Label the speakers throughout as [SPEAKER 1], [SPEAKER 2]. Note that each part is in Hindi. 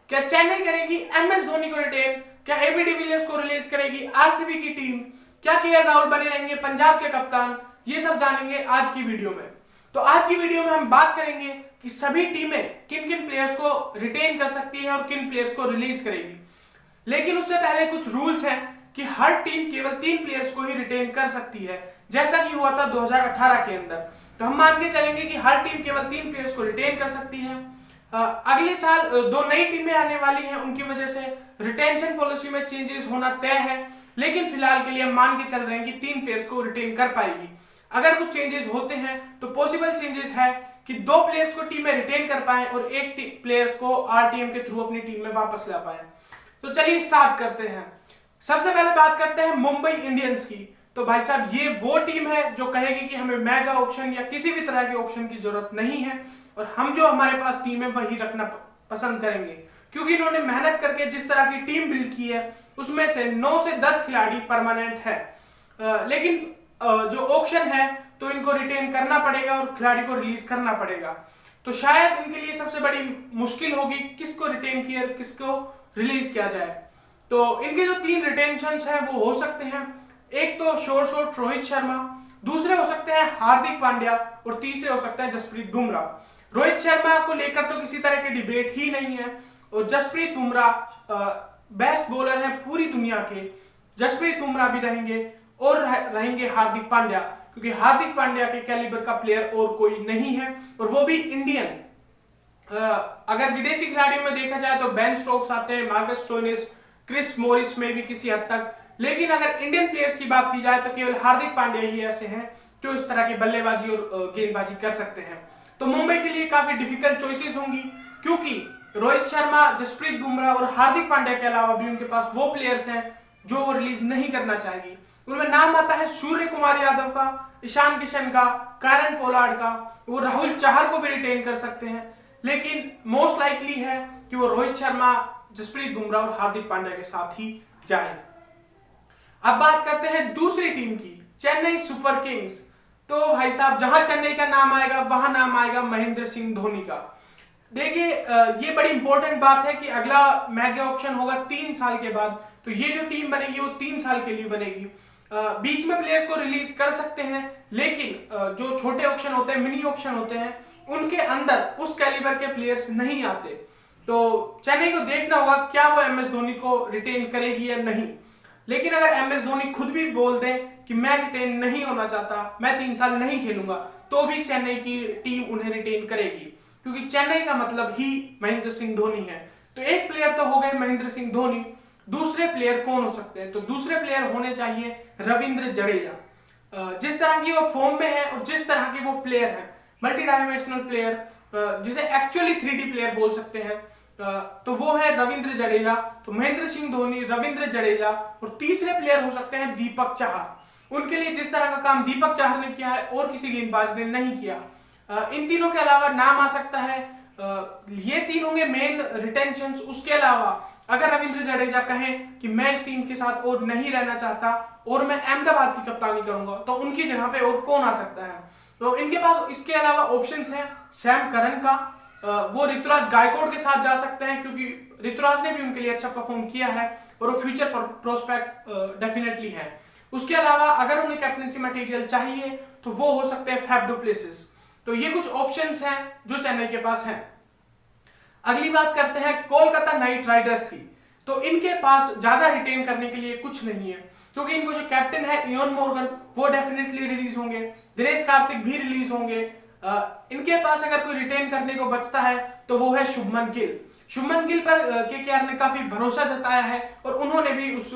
[SPEAKER 1] क्या चेन्नई करेगी एमएस धोनी को रिटेन? क्या एबी डिविलियर्स को रिलीज करेगी आरसीबी की टीम? क्या केएल राहुल बने रहेंगे पंजाब के कप्तान? ये सब जानेंगे आज की वीडियो में। तो आज की वीडियो में हम बात करेंगे कि सभी टीमें किन किन प्लेयर्स को रिटेन कर सकती है और किन प्लेयर्स को रिलीज करेगी। लेकिन उससे पहले कुछ रूल्स हैं कि हर टीम केवल 3 प्लेयर्स को ही रिटेन कर सकती है, जैसा कि हुआ था 2018 के अंदर। तो हम मान के चलेंगे कि हर टीम केवल 3 प्लेयर्स को रिटेन कर सकती है। अगले साल 2 नई टीमें आने वाली हैं, उनकी वजह से रिटेंशन पॉलिसी में चेंजेस होना तय है। लेकिन फिलहाल के लिए हम मान के चल रहे हैं कि 3 प्लेयर्स को रिटेन कर पाएगी। अगर कुछ चेंजेस होते हैं तो पॉसिबल चेंजेस है कि 2 प्लेयर्स को टीम में रिटेन कर पाए और 1 प्लेयर्स को आरटीएम के थ्रू अपनी टीम में वापस ला पाए। तो चलिए स्टार्ट करते हैं। सबसे पहले बात करते हैं मुंबई इंडियंस की। तो भाई साहब, ये वो टीम है जो कहेगी कि हमें मेगा ऑक्शन या किसी भी तरह के ऑक्शन की जरूरत नहीं है और हम जो हमारे पास टीम है वही रखना पसंद करेंगे, क्योंकि इन्होंने मेहनत करके जिस तरह की टीम बिल्ड की है उसमें से 9 से 10 खिलाड़ी परमानेंट है। लेकिन जो ऑक्शन है तो इनको रिटेन करना पड़ेगा और खिलाड़ी को रिलीज करना पड़ेगा। तो शायद इनके लिए सबसे बड़ी मुश्किल होगी किसको रिटेन किया किसको रिलीज किया जाए। तो इनके जो 3 रिटेंशन हैं वो हो सकते हैं, एक तो श्योर शॉट रोहित शर्मा, दूसरे हो सकते हैं हार्दिक पांड्या और तीसरे हो सकते हैं जसप्रीत बुमराह। रोहित शर्मा को लेकर तो किसी तरह की डिबेट ही नहीं है और जसप्रीत बुमराह बेस्ट बॉलर हैं पूरी दुनिया के। जसप्रीत बुमराह भी रहेंगे और रहेंगे हार्दिक पांड्या, क्योंकि हार्दिक पांड्या के कैलिबर का प्लेयर और कोई नहीं है और वो भी इंडियन। अगर विदेशी खिलाड़ियों में देखा जाए तो बेन स्टोक्स आते हैं, मार्कस स्टोइनिस, क्रिस मॉरिस में भी किसी हद तक। लेकिन अगर इंडियन प्लेयर्स की बात की जाए तो केवल हार्दिक पांड्या ही ऐसे हैं जो इस तरह की बल्लेबाजी और गेंदबाजी कर सकते हैं। तो मुंबई के लिए काफी डिफिकल्ट चॉइसेस होंगी, क्योंकि रोहित शर्मा, जसप्रीत बुमराह और हार्दिक पांड्या के अलावा भी उनके पास वो प्लेयर्स हैं जो वो रिलीज नहीं करना चाहेगी। उनमें नाम आता है सूर्य कुमार यादव का, ईशान किशन का, कायरन पोलार्ड का। वो राहुल चहर को भी रिटेन कर सकते हैं, लेकिन मोस्ट लाइकली है कि वो रोहित शर्मा, जसप्रीत बुमराह और हार्दिक पांड्या के साथ ही जाए। अब बात करते हैं दूसरी टीम की, चेन्नई सुपर किंग्स। तो भाई साहब, जहां चेन्नई का नाम आएगा वहां नाम आएगा महेंद्र सिंह धोनी का। देखिए, ये बड़ी इंपॉर्टेंट बात है कि अगला मेगा ऑक्शन होगा 3 साल के बाद। तो ये जो टीम बनेगी वो 3 साल के लिए बनेगी। बीच में प्लेयर्स को रिलीज कर सकते हैं, लेकिन जो छोटे ऑक्शन होते हैं, मिनी ऑक्शन होते हैं, उनके अंदर उस कैलिबर के प्लेयर्स नहीं आते। तो चेन्नई को देखना होगा क्या वो एमएस धोनी को रिटेन करेगी या नहीं। लेकिन अगर एमएस धोनी खुद भी बोल दें कि मैं रिटेन नहीं होना चाहता, मैं 3 साल नहीं खेलूंगा, तो भी चेन्नई की टीम उन्हें रिटेन करेगी, क्योंकि चेन्नई का मतलब ही महेंद्र सिंह धोनी है। तो एक प्लेयर तो हो गए महेंद्र सिंह धोनी, दूसरे प्लेयर कौन हो सकते हैं? तो दूसरे प्लेयर होने चाहिए रविंद्र जडेजा। जिस तरह की वो फॉर्म में है और जिस तरह के वो प्लेयर है, मल्टी डायमेंशनल प्लेयर, जिसे एक्चुअली 3D प्लेयर बोल सकते हैं, तो वो है रविंद्र जडेजा। तो महेंद्र सिंह धोनी, रविंद्र जडेजा और तीसरे प्लेयर हो सकते हैं दीपक चाहर। उनके लिए जिस तरह का काम दीपक चाहर ने किया है और किसी गेंदबाज ने नहीं किया। इन तीनों के अलावा नाम आ सकता है, ये 3 होंगे मेन रिटेंशंस। उसके अलावा अगर रविंद्र जडेजा कहें कि मैं इस टीम के साथ और नहीं रहना चाहता और मैं अहमदाबाद की कप्तानी करूंगा, तो उनकी जगह पे और कौन आ सकता है? तो इनके पास इसके अलावा ऑप्शंस हैं सैम करन का, वो ऋतुराज गायकवाड़ के साथ जा सकते हैं, क्योंकि ऋतुराज ने भी उनके लिए अच्छा परफॉर्म किया है और वो फ्यूचर प्रोस्पेक्ट डेफिनेटली है। उसके अलावा अगर उन्हें कैप्टनसी मटेरियल चाहिए तो वो हो सकते हैं फैफ डू प्लेसिस। तो ये कुछ ऑप्शंस हैं जो चेन्नई के पास हैं। अगली बात करते हैं कोलकाता नाइट राइडर्स की। तो इनके पास ज्यादा रिटेन करने के लिए कुछ नहीं है, क्योंकि इनको जो कैप्टन है इयोन मोर्गन, वो डेफिनेटली रिलीज होंगे, दिनेश कार्तिक भी रिलीज होंगे। इनके पास अगर कोई रिटेन करने को बचता है तो वो है शुभमन गिल। शुभमन गिल पर केकेआर ने काफी भरोसा जताया है और उन्होंने भी उस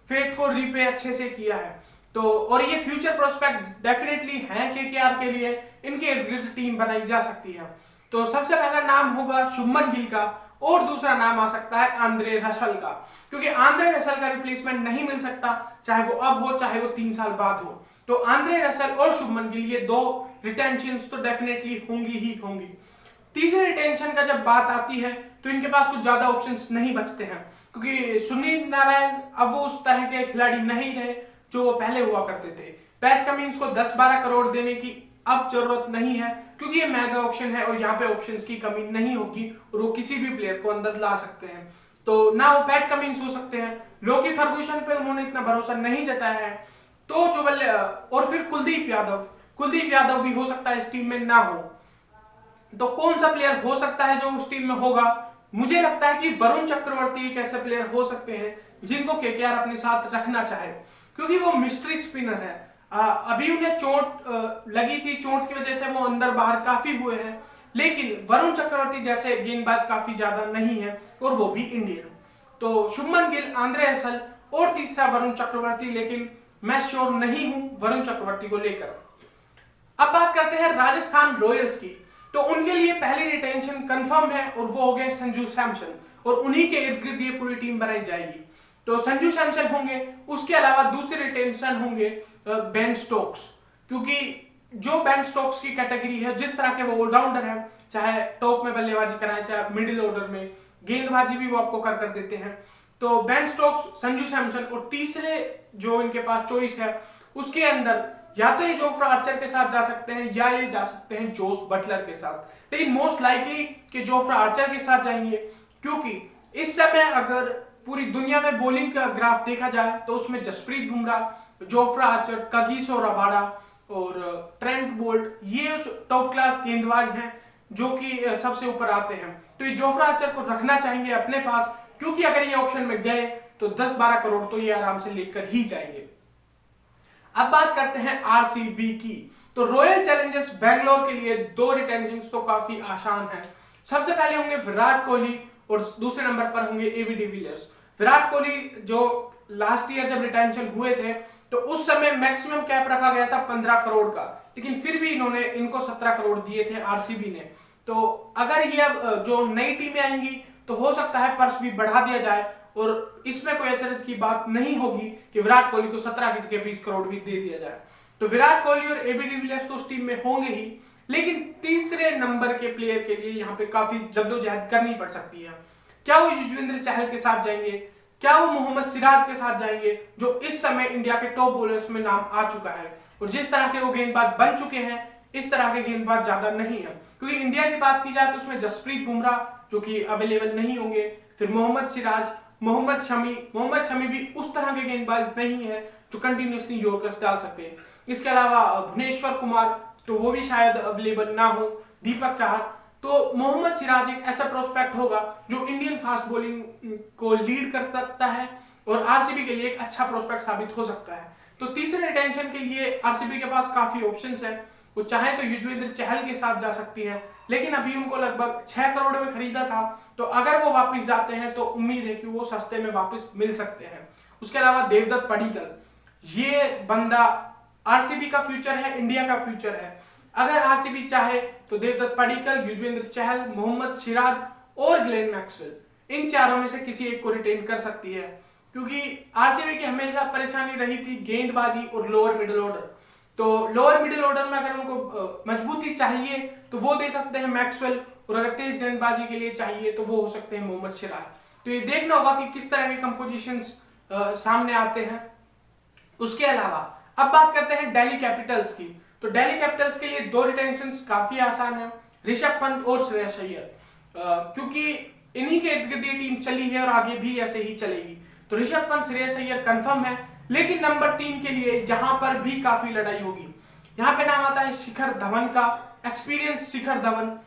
[SPEAKER 1] फेथ को रीपे अच्छे से किया है। तो और ये फ्यूचर प्रोस्पेक्ट डेफिनेटली है केकेआर के लिए, इनके इर्द गिर्द टीम बनाई जा सकती है। तो सबसे पहला नाम होगा शुभमन गिल का और दूसरा नाम आ सकता है आंद्रे रसल का, क्योंकि आंद्रे रसल का रिप्लेसमेंट नहीं मिल सकता, चाहे वो अब हो चाहे वो 3 साल बाद हो। तो आंद्रे रसल और शुभमन गिल, ये 2 रिटेंशंस तो डेफिनेटली होंगी ही होंगी। तीसरे रिटेंशन का जब बात आती है तो इनके पास कुछ ज्यादा ऑप्शंस नहीं बचते हैं, क्योंकि सुनील नारायण अब वो उस तरह के खिलाड़ी नहीं रहे जो वो पहले हुआ करते थे। पैट कमिंस को 10-12 करोड़ देने की अब जरूरत नहीं है। क्योंकि ये मेगा ऑक्शन है और यहाँ पे ऑप्शंस की कमी नहीं होगी और वो किसी भी प्लेयर को अंदर ला सकते हैं। तो ना वो पैट कमिंस हो सकते हैं, लोकी फर्गूसन पे उन्होंने इतना भरोसा नहीं जताया है। तो जो बल्ले और फिर कुलदीप यादव भी हो सकता है इस टीम में ना हो। तो कौन सा प्लेयर हो सकता है जो उस टीम में होगा? मुझे लगता है कि वरुण चक्रवर्ती एक ऐसे प्लेयर हो सकते हैं जिनको केकेआर अपने साथ रखना चाहे, क्योंकि वो मिस्ट्री स्पिनर है। अभी उन्हें चोट लगी थी, चोट की वजह से वो अंदर बाहर काफी हुए हैं, लेकिन वरुण चक्रवर्ती जैसे गेंदबाज काफी ज्यादा नहीं है और वो भी इंडियन। तो शुभमन गिल, आंद्रे रसेल और तीसरा वरुण चक्रवर्ती, लेकिन मैं श्योर नहीं हूं वरुण चक्रवर्ती को लेकर। अब बात करते हैं राजस्थान रॉयल्स की। तो उनके लिए पहली रिटेंशन कंफर्म है और वो हो गए संजू सैमसन, और उन्हीं के इर्द गिर्द ये पूरी टीम बनाई जाएगी। तो संजू सैमसन होंगे, उसके अलावा दूसरे रिटेंशन होंगे बेन स्टोक्स, क्योंकि जो बेन स्टोक्स की कैटेगरी है, जिस तरह के वो ऑलराउंडर है, चाहे टॉप में बल्लेबाजी कराएं चाहे मिडिल ऑर्डर में गेंदबाजी भी वो आपको कर देते हैं। तो बेन स्टोक्स, संजू सैमसन, और तीसरे जो इनके पास चॉइस है उसके अंदर या तो ये जोफ्रा आर्चर के साथ जा सकते हैं या ये जा सकते हैं जोस बटलर के साथ, लेकिन मोस्ट लाइकली कि जोफ्रा आर्चर के साथ जाएंगे, क्योंकि इस समय अगर पूरी दुनिया में बॉलिंग का ग्राफ देखा जाए तो उसमें Jasprit Bumrah, Jofra Archer, Kagiso Rabada और ट्रेंट बोल्ट ये टॉप क्लास गेंदबाज हैं जो कि सबसे ऊपर आते हैं। तो ये जोफ्रा आर्चर को रखना चाहेंगे अपने पास, क्योंकि अगर ये ऑप्शन में गए तो 10-12 करोड़ तो ये आराम से लेकर ही जाएंगे। अब बात करते हैं आरसीबी की। तो रॉयल चैलेंजर्स बैंगलोर के लिए दो रिटेंशंस तो काफी आसान है। सबसे पहले होंगे विराट कोहली और दूसरे नंबर पर होंगे एबी डिविलियर्स। विराट कोहली जो लास्ट ईयर जब रिटेंशन हुए थे तो उस समय मैक्सिमम कैप रखा गया था 15 करोड़ का, लेकिन फिर भी इनको 17 करोड़ दिए थे आरसीबी ने। तो अगर ये अब जो नई टीमें आएंगी तो हो सकता है पर्स भी बढ़ा दिया जाए और इसमें कोई अचरज की बात नहीं होगी कि विराट कोहली को 17 की जगह 20 करोड़ भी दे दिया जाए। तो विराट कोहली और एबी डिविलियर्स तो उस टीम में होंगे ही, लेकिन तीसरे नंबर के प्लेयर के लिए यहाँ पे काफी जद्दोजहद करनी पड़ सकती है। क्या वो युजवेंद्र चहल के साथ जाएंगे? क्या वो मोहम्मद सिराज के साथ जाएंगे, जो इस समय इंडिया के टॉप बॉलर्स में नाम आ चुका है? और जिस तरह के वो गेंदबाज बन चुके हैं, इस तरह के गेंदबाज ज्यादा नहीं है, क्योंकि इंडिया की बात की जाए तो उसमें जसप्रीत बुमराह जो कि अवेलेबल नहीं होंगे, फिर मोहम्मद सिराज, मोहम्मद शमी भी उस तरह के गेंदबाज नहीं है जो कंटिन्यूअसली यॉर्कर्स डाल सकते हैं। इसके अलावा भुवनेश्वर कुमार तो वो भी शायद अवेलेबल ना हो, दीपक चाहर। तो मोहम्मद सिराज एक ऐसा प्रोस्पेक्ट होगा जो इंडियन फास्ट बॉलिंग को लीड कर सकता है और आरसीबी के लिए एक अच्छा प्रोस्पेक्ट साबित हो सकता है। तो तीसरे रिटेंशन के लिए आरसीबी के पास काफी ऑप्शंस हैं। वो चाहे तो युजवेंद्र चहल के साथ जा सकती है, लेकिन अभी उनको लगभग 6 करोड़ में खरीदा था, तो अगर वो वापस जाते हैं तो उम्मीद है कि वो सस्ते में वापस मिल सकते हैं। उसके अलावा देवदत्त पडिक्कल, ये बंदा आरसीबी का फ्यूचर है, इंडिया का फ्यूचर है। अगर आरसीबी चाहे तो देवदत्त पडिक्कल, युजवेंद्र चहल, मोहम्मद सिराज और ग्लेन मैक्सवेल, इन चारों में से किसी एक को रिटेन कर सकती है, क्योंकि आरसीबी की हमेशा परेशानी रही थी गेंदबाजी और लोअर मिडिल ऑर्डर। तो लोअर मिडिल ऑर्डर में अगर उनको मजबूती चाहिए तो वो दे सकते हैं मैक्सवेल, और अगर तेज गेंदबाजी के लिए चाहिए तो वो हो सकते हैं मोहम्मद सिराज। तो ये देखना होगा कि किस तरह के कंपोजिशंस सामने आते हैं। उसके अलावा अब बात करते हैं दिल्ली कैपिटल्स की। तो दिल्ली कैपिटल्स के लिए दो रिटेंशंस काफी आसान है, ऋषभ पंत और श्रेयस अय्यर, क्योंकि इन्हीं के इर्द गिर्द ये टीम चली है और आगे भी ऐसे ही चलेगी। तो ऋषभ पंत, श्रेयस अय्यर कंफर्म है, लेकिन नंबर 3 के लिए यहां पर भी काफी लड़ाई होगी। यहां पे नाम आता है शिखर धवन का, एक्सपीरियंस शिखर धवन,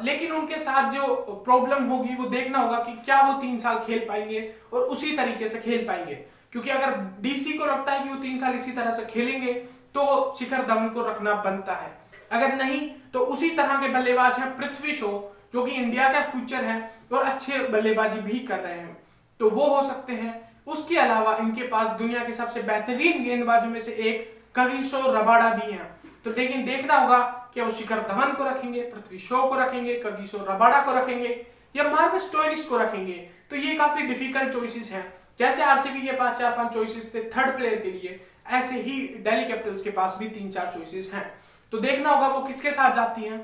[SPEAKER 1] लेकिन उनके साथ जो प्रॉब्लम होगी वो देखना होगा कि क्या वो 3 साल खेल पाएंगे और उसी तरीके से खेल पाएंगे, क्योंकि अगर डीसी को लगता है कि वो 3 साल इसी तरह से खेलेंगे तो शिखर धवन को रखना बनता है। अगर नहीं तो उसी तरह के बल्लेबाज हैं पृथ्वी शॉ, जो कि इंडिया का फ्यूचर है और अच्छे बल्लेबाजी भी कर रहे हैं, तो वो हो सकते हैं। उसके अलावा इनके पास दुनिया के सबसे बेहतरीन गेंदबाजों में से एक कगिसो रबाडा भी हैं, तो लेकिन देखना होगा कि वो शिखर धवन को रखेंगे, पृथ्वी शॉ को रखेंगे, कगिसो रबाडा को रखेंगे या मार्कस स्टोइनिस को रखेंगे। तो ये काफी डिफिकल्ट चॉइसेस हैं। जैसे आरसीबी के पास 4-5 चॉइसेस थे थर्ड प्लेयर के लिए, ऐसे ही दिल्ली कैपिटल्स के पास भी 3-4 चॉइसेस हैं। तो देखना होगा वो किसके साथ जाती हैं।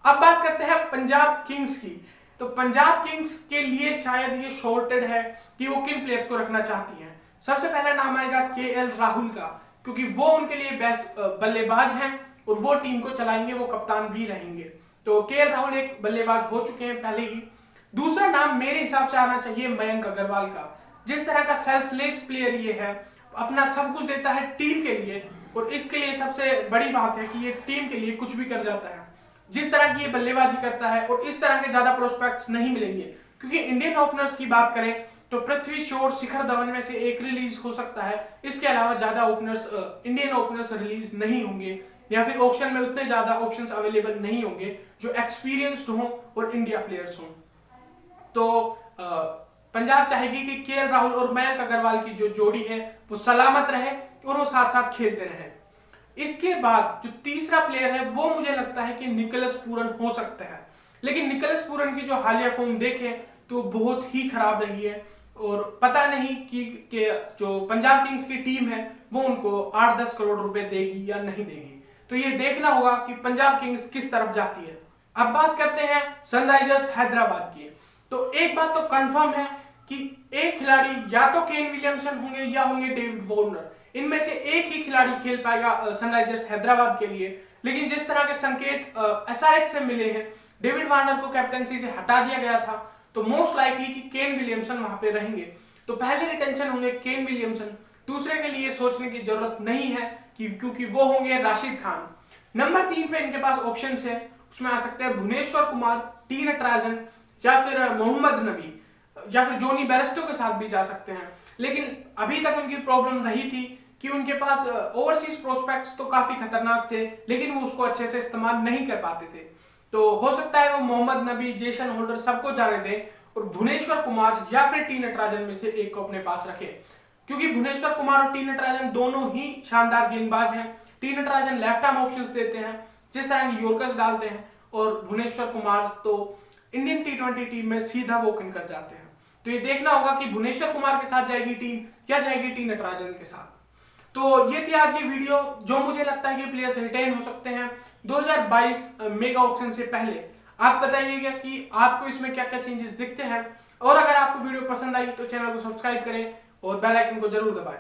[SPEAKER 1] अब बात करते हैं पंजाब किंग्स की। तो पंजाब किंग्स के लिए शायद ये शॉर्टेड है कि वो किन प्लेयर्स को रखना चाहती हैं। सबसे पहला नाम आएगा केएल राहुल का, क्योंकि वो उनके लिए बेस्ट बल्लेबाज हैं और वो टीम को चलाएंगे, वो कप्तान भी रहेंगे। तो केएल राहुल एक बल्लेबाज हो चुके हैं पहले ही। दूसरा नाम मेरे हिसाब से आना चाहिए मयंक अग्रवाल का। जिस तरह का सेल्फलेस प्लेयर ये है, अपना सब कुछ देता है टीम के लिए, और इसके लिए सबसे बड़ी बात है कि ये टीम के लिए कुछ भी कर जाता है। जिस तरह की ये बल्लेबाजी करता है, और इस तरह के ज्यादा प्रोस्पेक्ट्स नहीं मिलेंगे, क्योंकि इंडियन ओपनर्स की बात करें तो पृथ्वी शॉ, शिखर धवन में से एक रिलीज हो सकता है। इसके अलावा ज्यादा ओपनर्स, इंडियन ओपनर्स रिलीज नहीं होंगे, या फिर ऑप्शन में उतने ज्यादा ऑप्शंस अवेलेबल नहीं होंगे जो एक्सपीरियंस्ड हों और इंडिया प्लेयर्स हों। तो पंजाब चाहेगी कि केएल राहुल और मयंक अग्रवाल की जो जोड़ी है वो सलामत रहे और वो साथ साथ खेलते रहे। इसके बाद जो तीसरा प्लेयर है वो मुझे लगता है कि निकोलस पूरन हो सकता है, लेकिन निकोलस पूरन की जो हालिया फॉर्म देखें तो बहुत ही खराब रही है, और पता नहीं कि जो पंजाब किंग्स की टीम है वो उनको 8-10 करोड़ रुपए देगी या नहीं देगी। तो ये देखना होगा कि पंजाब किंग्स किस तरफ जाती है। अब बात करते हैं सनराइजर्स हैदराबाद की। तो एक बात तो कंफर्म है कि एक खिलाड़ी या तो केन विलियमसन होंगे या होंगे डेविड वार्नर। इनमें से एक ही खिलाड़ी खेल पाएगा सनराइजर्स हैदराबाद के लिए। लेकिन जिस तरह के संकेत एसआरएच से मिले हैं, डेविड वार्नर को कैप्टनसी से हटा दिया गया था, तो मोस्ट लाइकली कि केन विलियमसन वहां पे रहेंगे। तो पहले रिटेंशन होंगे केन विलियमसन, दूसरे के लिए सोचने की जरूरत नहीं है क्योंकि वो होंगे राशिद खान। नंबर 3 पे इनके पास ऑप्शन है, उसमें आ सकते हैं भुवनेश्वर कुमार, टी नटराजन, या फिर मोहम्मद नबी, या फिर जोनी बेयरस्टो के साथ भी जा सकते हैं। लेकिन अभी तक उनकी प्रॉब्लम रही थी कि उनके पास ओवरसीज प्रोस्पेक्ट्स तो काफी खतरनाक थे, लेकिन वो उसको अच्छे से इस्तेमाल नहीं कर पाते थे। तो हो सकता है वो मोहम्मद नबी, जेसन होल्डर सबको जाने दें और भुवनेश्वर कुमार या फिर टी नटराजन में से एक को अपने पास रखें, क्योंकि भुवनेश्वर कुमार और टी नटराजन दोनों ही शानदार गेंदबाज हैं। T Natarajan left arm options देते हैं, जिस तरह की यॉर्कर्स डालते हैं, और भुवनेश्वर कुमार तो इंडियन टी20 टीम में सीधा वॉक इन कर जाते हैं। तो ये देखना होगा कि भुवनेश्वर कुमार के साथ जाएगी टीम या जाएगी टी नटराजन के साथ। तो ये थी आज की वीडियो, जो मुझे लगता है कि प्लेयर्स रिटेन हो सकते हैं 2022 मेगा ऑक्शन से पहले। आप बताइएगा कि आपको इसमें क्या क्या चेंजेस दिखते हैं, और अगर आपको वीडियो पसंद आई तो चैनल को सब्सक्राइब करें और बेल आइकन को जरूर दबाएं।